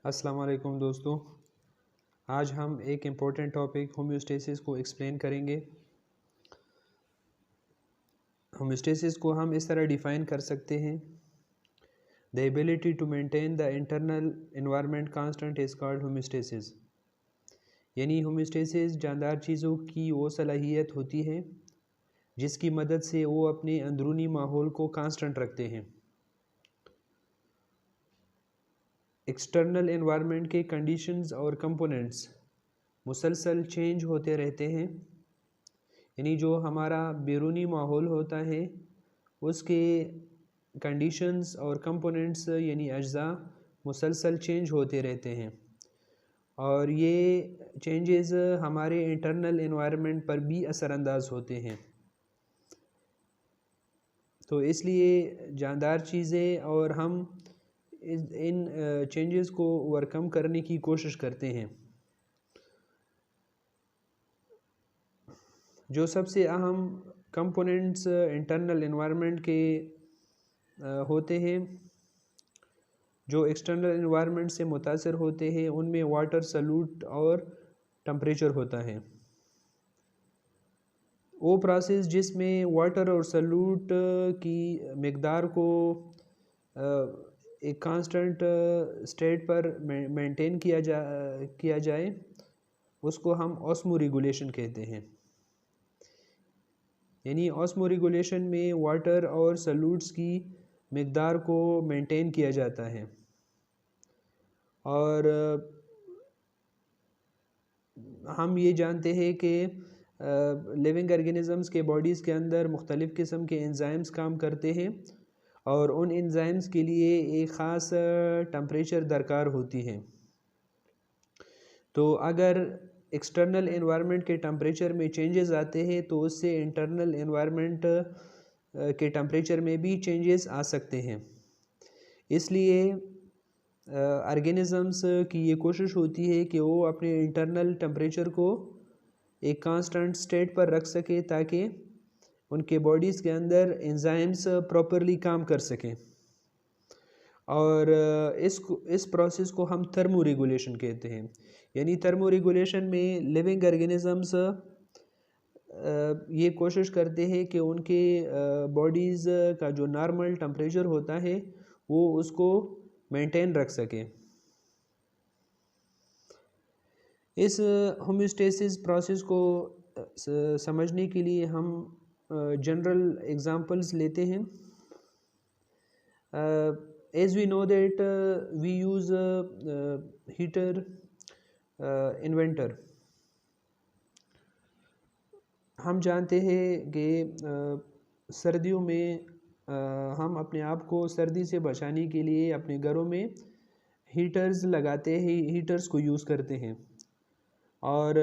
अस्सलाम वालेकुम दोस्तों। आज हम एक इम्पोर्टेंट टॉपिक होम्योस्टेसिस को एक्सप्लेन करेंगे। होम्योस्टेसिस को हम इस तरह डिफ़ाइन कर सकते हैं, the ability to maintain the internal environment constant is called homeostasis. यानी होम्योस्टेसिस जानदार चीज़ों की वो सलाहियत होती है जिसकी मदद से वो अपने अंदरूनी माहौल को कांस्टेंट रखते हैं। एक्सटर्नल एनवायरनमेंट के कंडीशंस और कंपोनेंट्स मुसलसल चेंज होते रहते हैं, यानी जो हमारा बैरूनी माहौल होता है उसके कंडीशंस और कंपोनेंट्स यानी अज्जा मुसलसल चेंज होते रहते हैं और ये चेंजेस हमारे इंटरनल एनवायरनमेंट पर भी असरअंदाज होते हैं। तो इसलिए जानदार चीज़ें और हम इन चेंजेस को ओवरकम करने की कोशिश करते हैं। जो सबसे अहम कंपोनेंट्स इंटरनल एनवायरनमेंट के होते हैं, जो एक्सटर्नल एनवायरनमेंट से मुतासर होते हैं, उनमें वाटर, सॉल्यूट और टेम्परेचर होता है। वो प्रोसेस जिसमें वाटर और सॉल्यूट की मिक़दार को एक कांस्टेंट स्टेट पर मेंटेन किया जाए उसको हम ऑस्मो रेगुलेशन कहते हैं। यानी ऑस्मो रेगुलेशन में वाटर और सॉल्यूट्स की मिक़दार को मेंटेन किया जाता है और हम ये जानते हैं कि लिविंग ऑर्गेनिज़म्स के बॉडीज़ के अंदर मुख्तलिफ़ किस्म के एंजाइम्स काम करते हैं और उन एंजाइम्स के लिए एक ख़ास टेम्परेचर दरकार होती है। तो अगर एक्सटर्नल एनवायरनमेंट के टेम्परेचर में चेंजेस आते हैं तो उससे इंटरनल एनवायरनमेंट के टेम्परेचर में भी चेंजेस आ सकते हैं। इसलिए ऑर्गेनिज़म्स की ये कोशिश होती है कि वो अपने इंटरनल टेम्परेचर को एक कांस्टेंट स्टेट पर रख सके ताकि उनके बॉडीज़ के अंदर एंजाइम्स प्रॉपरली काम कर सकें और इस प्रोसेस को हम थर्मो रेगुलेशन कहते हैं। यानी थर्मो रेगुलेशन में लिविंग ऑर्गेनिज़म्स ये कोशिश करते हैं कि उनके बॉडीज़ का जो नॉर्मल टेम्परेचर होता है वो उसको मेंटेन रख सकें। इस होम्योस्टेसिस प्रोसेस को समझने के लिए हम जनरल एग्जांपल्स लेते हैं। As we know that we use heater in winter. हम जानते हैं कि सर्दियों में हम अपने आप को सर्दी से बचाने के लिए अपने घरों में हीटर्स लगाते हैं, हीटर्स को यूज़ करते हैं और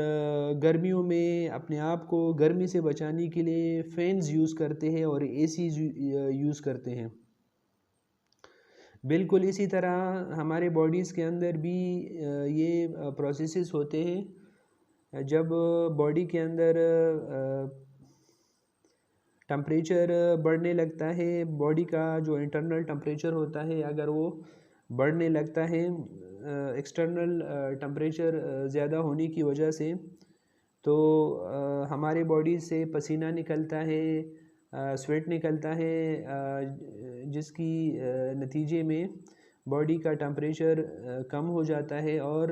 गर्मियों में अपने आप को गर्मी से बचाने के लिए फ़ैन्स यूज़ करते हैं और एसी यूज़ करते हैं। बिल्कुल इसी तरह हमारे बॉडीज़ के अंदर भी ये प्रोसेसेस होते हैं। जब बॉडी के अंदर टेम्परेचर बढ़ने लगता है, बॉडी का जो इंटरनल टेम्परेचर होता है अगर वो बढ़ने लगता है एक्सटर्नल टेम्परेचर ज़्यादा होने की वजह से, तो हमारे बॉडी से पसीना निकलता है, स्वेट निकलता है, जिसकी नतीजे में बॉडी का टेम्परेचर कम हो जाता है और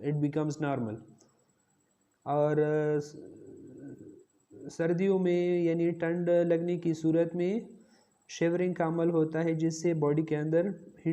इट बिकम्स नॉर्मल। और सर्दियों में यानी ठंड लगने की सूरत में शिवरिंग का अमल होता है जिससे बॉडी के अंदर हीट